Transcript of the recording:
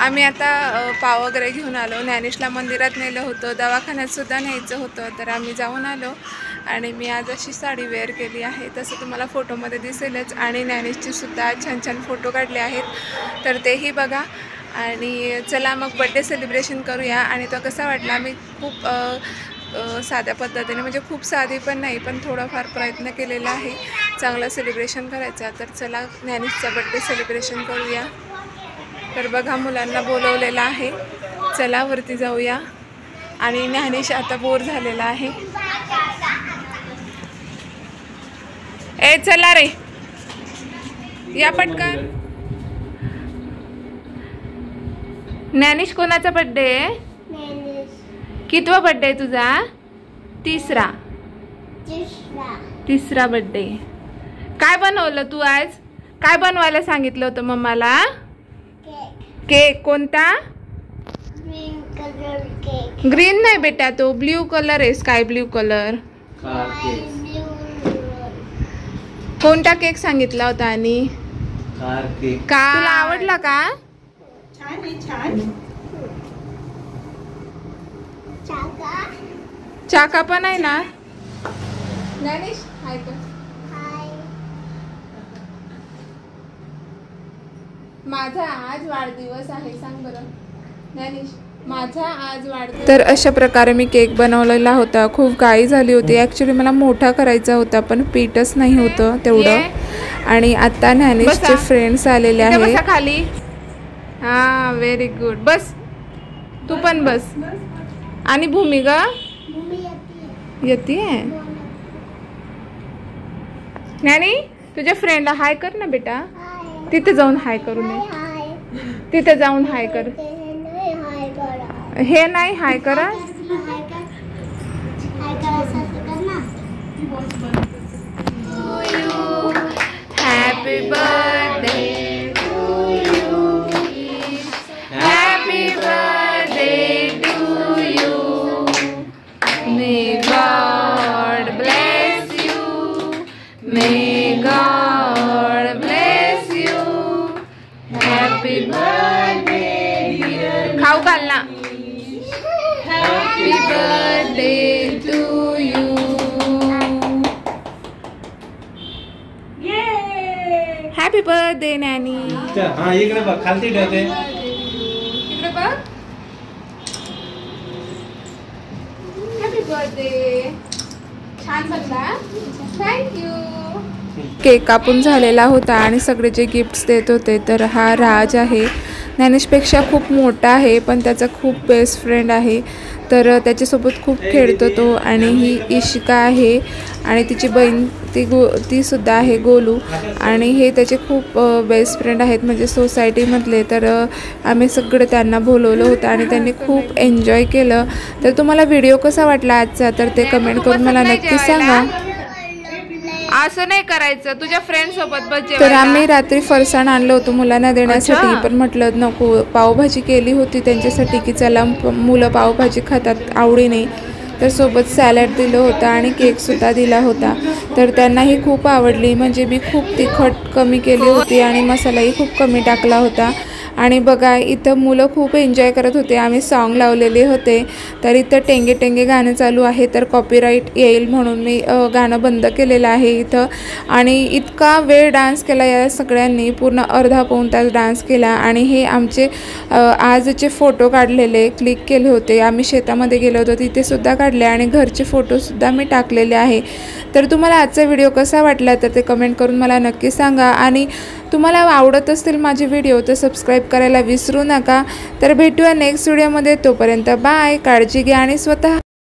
आम्ही आता पाव वगैरे घेऊन आलो. ज्ञानेशला मंदिरात नेलं होतं, दवाखान्यातसुद्धा न्यायचं होतं, तर आम्ही जाऊन आलो. आणि मी आज अशी साडी वेअर केली आहे, तसं तुम्हाला फोटोमध्ये दिसेलच. आणि ज्ञानेशचे सुद्धा छान छान फोटो काढले आहेत, तर तेही बघा. आणि चला मग बड्डे सेलिब्रेशन करूया. आणि तो कसा वाटला, मी खूप साध्या पद्धतीने, म्हणजे खूप साधी पण नाही, पण थोडाफार प्रयत्न केलेला आहे चांगलं सेलिब्रेशन करायचा. तर चला ज्ञानेशचा बड्डे सेलिब्रेशन करूया. तर बघा मुलांना बोलवलेलं आहे, चला वरती जाऊया. आणि ज्ञानेश आता बोर झालेला आहे. ए चला रे, या पटकन. ज्ञानेश कोणाचा बड्डे आहे? कितवा बड्डे आहे तुझा? तिसरा बड्डे. काय बनवलं तू आज? काय बनवायला सांगितलं होतं मम्माला? केक. कोणता? ग्रीन नाही बेटा, तो ब्ल्यू कलर आहे, स्काय ब्ल्यू कलर. कोणता केक सांगितला होता? आणि का तुला आवडला का? चाका पण आहे ना. ज्ञानेश हाय कर. माझा आज वाढदिवस आहे, सांग बरं ज्ञानेश, माझा आज वाढदिवस. तर अशा प्रकारे मी केक बनवलेला होता. खूप घाई झाली होती ॲक्च्युली, मला मोठा करायचा होता पण पीठच नाही होतं तेवढं. आणि आता ज्ञानेशचे फ्रेंड्स आलेले आहेत खाली. हां व्हेरी गुड, बस तू पण बस. आणि भूमी ग येते. ज्ञानी तुझ्या फ्रेंडला हाय कर ना बेटा. तिथे जाऊन हाय करू नये, तिथे जाऊन हाय कर. हे नाही हाय करा. Happy birthday to you, happy birthday to you, may God bless you, may God bless you, happy birthday. खाऊ घाल ना. Happy birthday to you. Happy birthday nanny. हां इकडे बघ, खालती ठेवते. इकडे बघ. Happy birthday. छान बनला, थँक्यू. केक कापून झालेला होता आणि सगळे जे गिफ्ट्स देत होते, तर हा राज आहे, ज्ञानेशपेक्षा खूप मोठा आहे पण त्याचा खूप बेस्ट फ्रेंड आहे, तर त्याच्यासोबत खूप खेळतो तो. आणि ही इशिका आहे आणि तिची बहीण ती सुद्धा आहे गोलू. आणि हे त्याचे खूप बेस्ट फ्रेंड आहेत, म्हणजे सोसायटीमधले. तर आम्ही सगळं त्यांना बोलवलं होतं आणि त्यांनी खूप एन्जॉय केलं. तर तुम्हाला व्हिडिओ कसा वाटला आजचा, तर ते कमेंट करून मला नक्की सांगा. असं नाही करायचं, तुझ्या फ्रेंड सोबत बस. तर आम्ही रात्री फरसाण आणलं होतं मुलांना देण्यासाठी, पण म्हटलं नको, पावभाजी केली होती त्यांच्यासाठी की चला मुलं पावभाजी खातात आवडीने, तर सोबत सॅलड दिलं होतं आणि केकसुद्धा दिला होता. तर त्यांनाही खूप आवडली, म्हणजे मी खूप तिखट कमी केली होती आणि मसालाही खूप कमी टाकला होता. आणि बघा इथं मुलं खूप एन्जॉय करत होते. आम्ही सॉन्ग लावलेले होते, तर इथं टेंगे टेंगे गाणं चालू आहे, तर कॉपीराईट येईल म्हणून मी गाणं बंद केलेलं आहे इथं. आणि इतका वेळ डान्स केला या सगळ्यांनी, पूर्ण अर्धा पाऊण तास डान्स केला. आणि हे आमचे आजचे फोटो काढलेले क्लिक केले होते. आम्ही शेतामध्ये गेलो होतो तिथेसुद्धा काढले आणि घरचे फोटोसुद्धा मी टाकलेले आहे. तर तुम्हाला आजचा व्हिडिओ कसा वाटला तर ते कमेंट करून मला नक्की सांगा. आणि तुम्हाला आवडत असतील माझे व्हिडिओ तर सबस्क्राईब करायला विसरू नका. तर भेटूया नेक्स्ट व्हिडिओमध्ये, तोपर्यंत बाय, काळजी घ्या आणि स्वतः